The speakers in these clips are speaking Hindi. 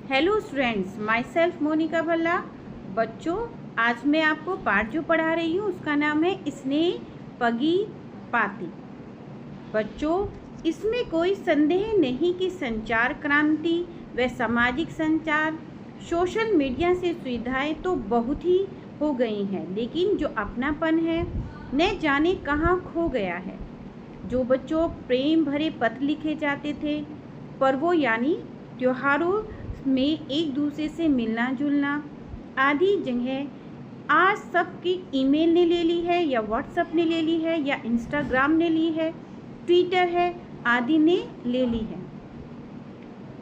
Hello students, myself Monika Bhalla. बच्चों, आज मैं आपको पाठ जो पढ़ा रही हूँ उसका नाम है स्नेह पगी पाती। बच्चों, इसमें कोई संदेह नहीं कि संचार क्रांति व सामाजिक संचार, सोशल मीडिया से सुविधाएं तो बहुत ही हो गई हैं, लेकिन जो अपनापन है न जाने कहाँ खो गया है। जो बच्चों प्रेम भरे पत्र लिखे जाते थे, पर्वों यानी त्योहारों में एक दूसरे से मिलना जुलना आदि जगह आज सबकी ईमेल ने ले ली है, या व्हाट्सएप ने ले ली है, या इंस्टाग्राम ने ली है, ट्विटर है आदि ने ले ली है।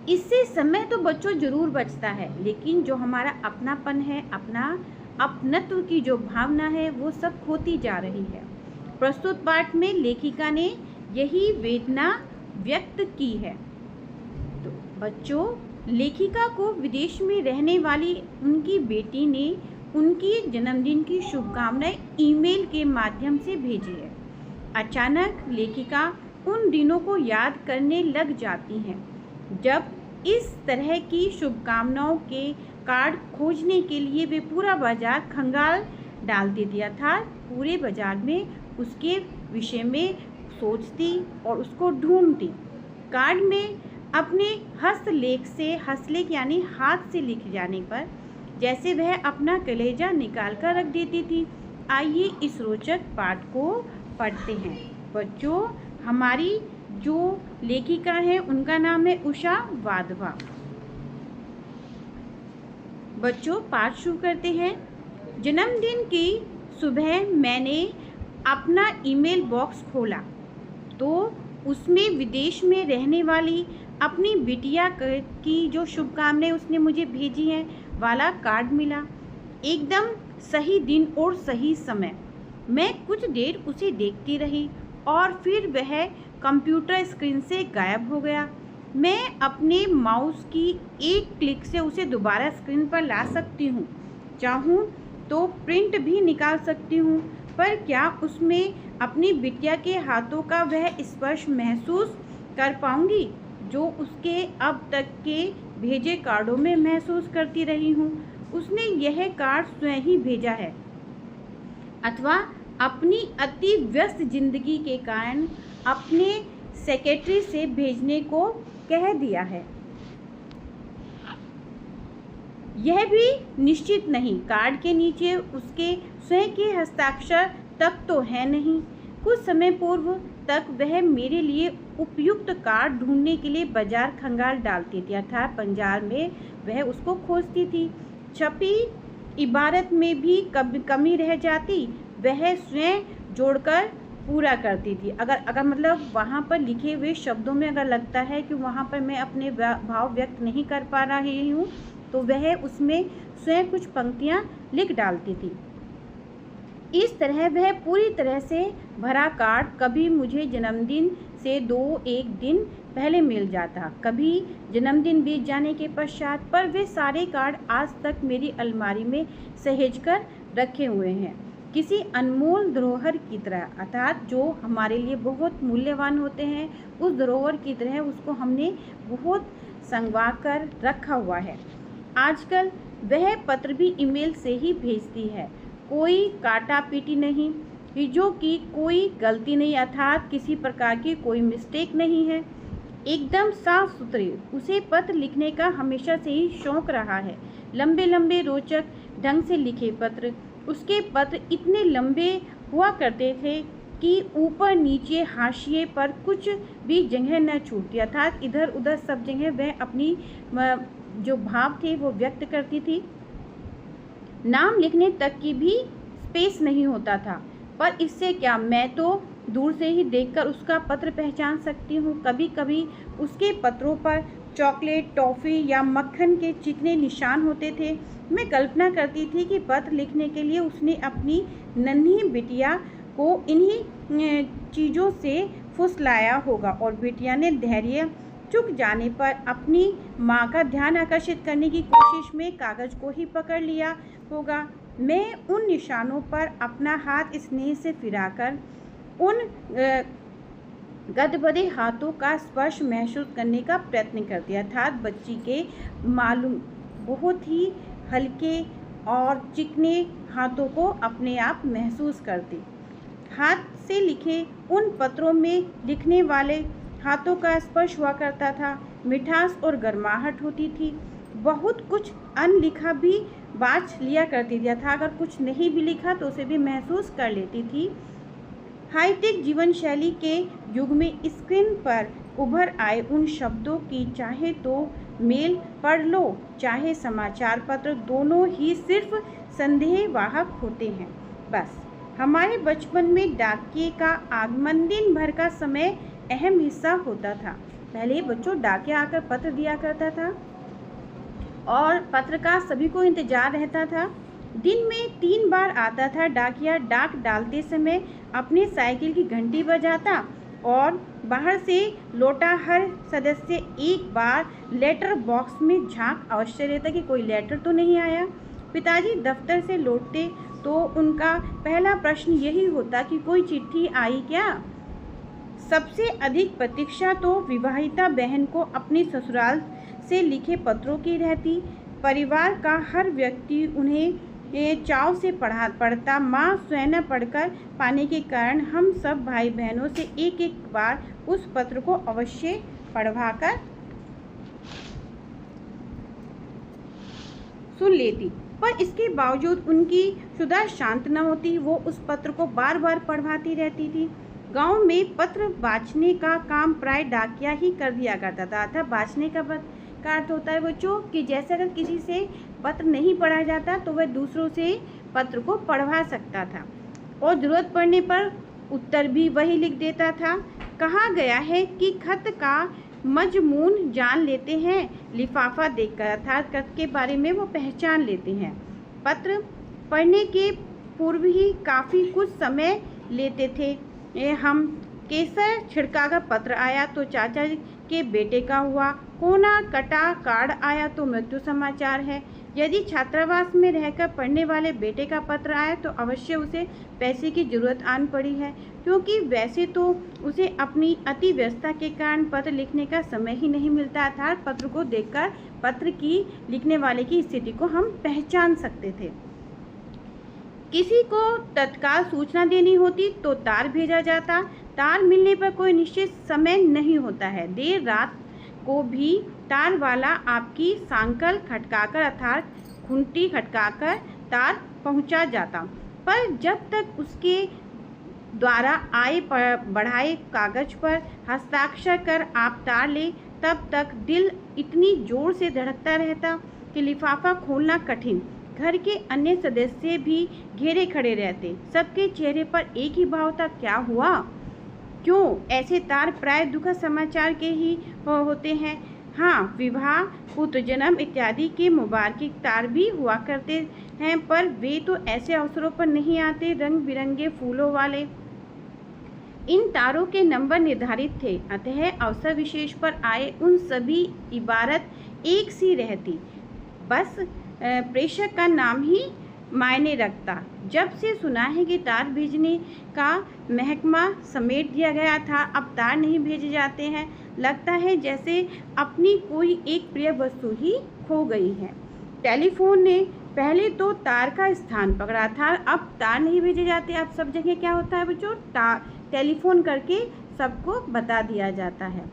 इससे समय तो बच्चों जरूर बचता है, लेकिन जो हमारा अपनापन है, अपनत्व की जो भावना है, वो सब खोती जा रही है। प्रस्तुत पाठ में लेखिका ने यही वेदना व्यक्त की है। तो बच्चों, लेखिका को विदेश में रहने वाली उनकी बेटी ने उनकी जन्मदिन की शुभकामनाएं ईमेल के माध्यम से भेजी है। अचानक लेखिका उन दिनों को याद करने लग जाती हैं जब इस तरह की शुभकामनाओं के कार्ड खोजने के लिए वे पूरा बाजार खंगाल डालती थी, अर्थात पूरे बाजार में उसके विषय में सोचती और उसको ढूंढती। कार्ड में अपने हस्तलेख यानी हाथ से लिखे जाने पर जैसे वह अपना कलेजा निकाल कर रख देती थी। आइए इस रोचक पाठ को पढ़ते हैं। बच्चों, हमारी जो लेखिका है उनका नाम है उषा वाधवा। बच्चों, पाठ शुरू करते हैं। जन्मदिन की सुबह मैंने अपना ईमेल बॉक्स खोला तो उसमें विदेश में रहने वाली अपनी बिटिया की जो शुभकामनाएं उसने मुझे भेजी हैं वाला कार्ड मिला। एकदम सही दिन और सही समय। मैं कुछ देर उसे देखती रही और फिर वह कंप्यूटर स्क्रीन से गायब हो गया। मैं अपने माउस की एक क्लिक से उसे दोबारा स्क्रीन पर ला सकती हूँ, चाहूँ तो प्रिंट भी निकाल सकती हूँ, पर क्या उसमें अपनी बिटिया के हाथों का वह स्पर्श महसूस कर पाऊँगी जो उसके अब तक के भेजे कार्डों में महसूस करती रही हूँ। उसने यह कार्ड स्वयं ही भेजा है, अथवा अपनी अति व्यस्त जिंदगी के कारण अपने सेक्रेटरी से भेजने को कह दिया है। यह भी निश्चित नहीं, कार्ड के नीचे उसके स्वयं के हस्ताक्षर तक तो है नहीं। कुछ समय पूर्व तक वह मेरे लिए उपयुक्त कार्ड ढूंढने के लिए बाजार खंगाल डालती थी, अर्थात बाजार में वह उसको खोजती थी। छपी इबारत में भी कमी रह जाती, वह स्वयं जोड़कर पूरा करती थी। अगर मतलब वहाँ पर लिखे हुए शब्दों में अगर लगता है कि वहाँ पर मैं अपने भाव व्यक्त नहीं कर पा रही हूँ, तो वह उसमें स्वयं कुछ पंक्तियाँ लिख डालती थी। इस तरह वह पूरी तरह से भरा कार्ड कभी मुझे जन्मदिन से 2-1 दिन पहले मिल जाता, कभी जन्मदिन बीत जाने के पश्चात, पर वे सारे कार्ड आज तक मेरी अलमारी में सहेज कर रखे हुए हैं, किसी अनमोल धरोहर की तरह। अर्थात जो हमारे लिए बहुत मूल्यवान होते हैं, उस धरोहर की तरह उसको हमने बहुत संजवा कर रखा हुआ है। आजकल वह पत्र भी ईमेल से ही भेजती है। कोई काटा पीटी नहीं, चीज़ों की कोई गलती नहीं, अर्थात किसी प्रकार की कोई मिस्टेक नहीं है। एकदम साफ सुथरे। उसे पत्र लिखने का हमेशा से ही शौक रहा है। लंबे लंबे रोचक ढंग से लिखे पत्र। उसके पत्र इतने लंबे हुआ करते थे कि ऊपर नीचे हाशिए पर कुछ भी जगह न छूटती, अर्थात इधर उधर सब जगह वह अपनी जो भाव थे वो व्यक्त करती थी। नाम लिखने तक की भी स्पेस नहीं होता था, पर इससे क्या, मैं तो दूर से ही देखकर उसका पत्र पहचान सकती हूँ। कभी कभी उसके पत्रों पर चॉकलेट, टॉफ़ी या मक्खन के चिकने निशान होते थे। मैं कल्पना करती थी कि पत्र लिखने के लिए उसने अपनी नन्ही बिटिया को इन्हीं चीज़ों से फुसलाया होगा, और बिटिया ने धैर्य चुक जाने पर अपनी माँ का ध्यान आकर्षित करने की कोशिश में कागज़ को ही पकड़ लिया होगा। मैं उन निशानों पर अपना हाथ स्नेह से फिराकर उन गदगदे हाथों का स्पर्श महसूस करने का प्रयत्न करती, अर्थात बच्ची के मालूम बहुत ही हल्के और चिकने हाथों को अपने आप महसूस करती। हाथ से लिखे उन पत्रों में लिखने वाले हाथों का स्पर्श हुआ करता था, मिठास और गर्माहट होती थी। बहुत कुछ अनलिखा भी बाँच लिया करती थी, अर्थात अगर कुछ नहीं भी लिखा तो उसे भी महसूस कर लेती थी। हाईटेक जीवन शैली के युग में स्क्रीन पर उभर आए उन शब्दों की चाहे तो मेल पढ़ लो, चाहे समाचार पत्र, दोनों ही सिर्फ संदेहवाहक होते हैं। बस हमारे बचपन में डाकिये का आगमन दिन भर का समय अहम हिस्सा होता था। पहले बच्चों डाकिया आकर पत्र दिया करता था और पत्र का सभी को इंतजार रहता था। दिन में 3 बार आता था डाकिया। डाक डालते समय अपनी साइकिल की घंटी बजाता और बाहर से लौटा हर सदस्य एक बार लेटर बॉक्स में झांक अवश्य लेता कि कोई लेटर तो नहीं आया। पिताजी दफ्तर से लौटते तो उनका पहला प्रश्न यही होता कि कोई चिट्ठी आई क्या। सबसे अधिक प्रतीक्षा तो विवाहिता बहन को अपनी ससुराल से लिखे पत्रों की रहती। परिवार का हर व्यक्ति उन्हें चाव से पढ़ता। माँ स्वयं पढ़कर पाने के कारण हम सब भाई बहनों से एक एक बार उस पत्र को अवश्य पढ़वाकर सुन लेती, पर इसके बावजूद उनकी सुधा शांत न होती। वो उस पत्र को बार बार पढ़वाती रहती थी। गांव में पत्र बाँचने का काम प्राय डाकिया ही कर दिया करता था। अर्थात बाँचने का अर्थ होता है बच्चों कि जैसे अगर किसी से पत्र नहीं पढ़ा जाता तो वह दूसरों से पत्र को पढ़वा सकता था और ज़रूरत पड़ने पर उत्तर भी वही लिख देता था। कहा गया है कि खत का मजमून जान लेते हैं लिफाफा देखकर, अर्थात खत के बारे में वो पहचान लेते हैं। पत्र पढ़ने के पूर्व ही काफ़ी कुछ समय लेते थे। हम केसर छिड़का का पत्र आया तो चाचा के बेटे का हुआ, कोना कटा कार्ड आया तो मृत्यु समाचार है। यदि छात्रावास में रहकर पढ़ने वाले बेटे का पत्र आया तो अवश्य उसे पैसे की जरूरत आन पड़ी है, क्योंकि वैसे तो उसे अपनी अति व्यस्तता के कारण पत्र लिखने का समय ही नहीं मिलता था। पत्र को देखकर पत्र की लिखने वाले की स्थिति को हम पहचान सकते थे। किसी को तत्काल सूचना देनी होती तो तार भेजा जाता। तार मिलने पर कोई निश्चित समय नहीं होता है। देर रात को भी तार वाला आपकी सांकल खटकाकर अर्थात खूंटी खटकाकर तार पहुंचा जाता, पर जब तक उसके द्वारा आए बढ़ाए कागज पर हस्ताक्षर कर आप तार ले तब तक दिल इतनी जोर से धड़कता रहता कि लिफाफा खोलना कठिन। घर के अन्य सदस्य भी घेरे खड़े रहते। सबके चेहरे पर एक ही भाव था, क्या हुआ, क्यों। ऐसे तार प्राय दुखद समाचार के ही होते हैं। हाँ, विवाह, पुत्र जन्म इत्यादि के मुबारकी तार भी हुआ करते हैं, पर वे तो ऐसे अवसरों पर नहीं आते रंग बिरंगे फूलों वाले। इन तारों के नंबर निर्धारित थे, अतः अवसर विशेष पर आए उन सभी इबारत एक सी रहती। बस प्रेषक का नाम ही मायने रखता। जब से सुना है कि तार भेजने का महकमा समेट दिया गया था, अब तार नहीं भेजे जाते हैं, लगता है जैसे अपनी कोई एक प्रिय वस्तु ही खो गई है। टेलीफोन ने पहले तो तार का स्थान पकड़ा था, अब तार नहीं भेजे जाते। अब सब जगह क्या होता है बच्चों, टेलीफोन करके सबको बता दिया जाता है।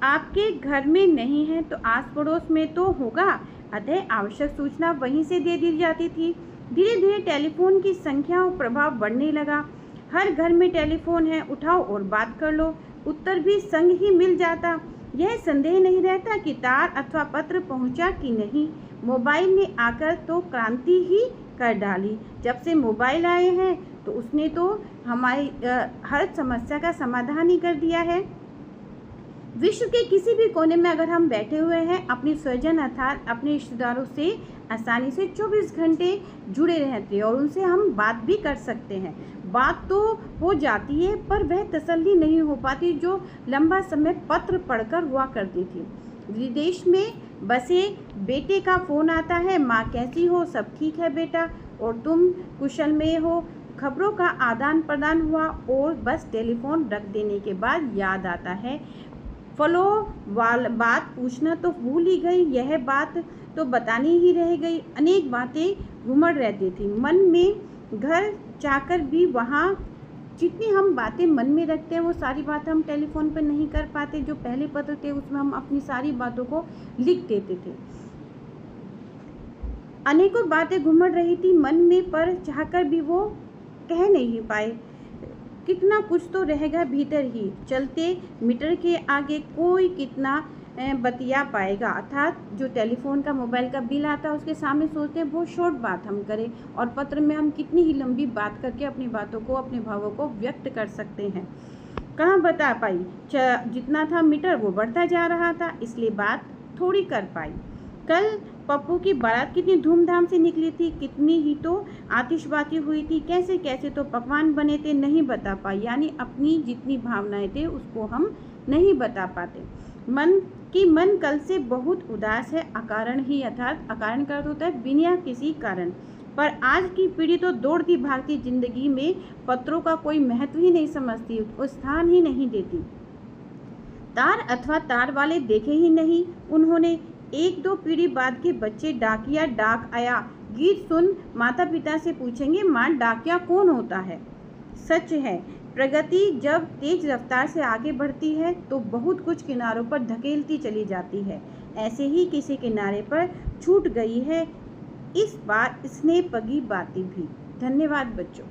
आपके घर में नहीं है तो आस पड़ोस में तो होगा, अतः आवश्यक सूचना वहीं से दे दी जाती थी। धीरे धीरे टेलीफोन की संख्या और प्रभाव बढ़ने लगा। हर घर में टेलीफोन है, उठाओ और बात कर लो। उत्तर भी संग ही मिल जाता। यह संदेह नहीं रहता कि तार अथवा पत्र पहुंचा कि नहीं। मोबाइल ने आकर तो क्रांति ही कर डाली। जब से मोबाइल आए हैं तो उसने तो हमारी हर समस्या का समाधान ही कर दिया है। विश्व के किसी भी कोने में अगर हम बैठे हुए हैं, अपनी स्वजन अर्थात अपने रिश्तेदारों से आसानी से 24 घंटे जुड़े रहते हैं और उनसे हम बात भी कर सकते हैं। बात तो हो जाती है पर वह तसल्ली नहीं हो पाती जो लंबा समय पत्र पढ़कर हुआ करती थी। विदेश में बसे बेटे का फ़ोन आता है, माँ कैसी हो, सब ठीक है बेटा, और तुम कुशल में हो, खबरों का आदान प्रदान हुआ और बस टेलीफोन रख देने के बाद याद आता है, फलो बात पूछना तो भूल ही गई, यह बात तो बतानी ही रह गई। अनेक बातें घुमड़ रहती थी मन में, घर जाकर भी वहाँ जितनी हम बातें मन में रखते हैं वो सारी बातें हम टेलीफोन पर नहीं कर पाते। जो पहले पत्र थे उसमें हम अपनी सारी बातों को लिख देते थे। अनेकों बातें घुमड़ रही थी मन में, पर चाहकर भी वो कह नहीं पाए। कितना कुछ तो रह गया भीतर ही, चलते मीटर के आगे कोई कितना बतिया पाएगा। अर्थात जो टेलीफोन का मोबाइल का बिल आता है उसके सामने सोचते हैं बहुत शॉर्ट बात हम करें, और पत्र में हम कितनी ही लंबी बात करके अपनी बातों को, अपने भावों को व्यक्त कर सकते हैं। कहाँ बता पाई, जितना था मीटर वो बढ़ता जा रहा था, इसलिए बात थोड़ी कर पाई। कल पप्पू की बारात कितनी धूमधाम से निकली थी, कितनी ही तो आतिशबाजी हुई थी, कैसे कैसे तो पकवान बने थे, नहीं बता पाई। यानी अपनी जितनी भावनाएं थे उसको हम नहीं बता पाते। मन कल से बहुत उदास है, अकारण ही, अर्थात अकारण का अर्थ होता है बिना किसी कारण। पर आज की पीढ़ी तो दौड़ती भागती जिंदगी में पत्रों का कोई महत्व ही नहीं समझती, उसको स्थान ही नहीं देती। तार अथवा तार वाले देखे ही नहीं उन्होंने। एक दो पीढ़ी बाद के बच्चे डाकिया डाक आया गीत सुन माता पिता से पूछेंगे, माँ डाकिया कौन होता है। सच है, प्रगति जब तेज रफ्तार से आगे बढ़ती है तो बहुत कुछ किनारों पर धकेलती चली जाती है। ऐसे ही किसी किनारे पर छूट गई है इस बार स्नेह पगी बातें भी। धन्यवाद बच्चों।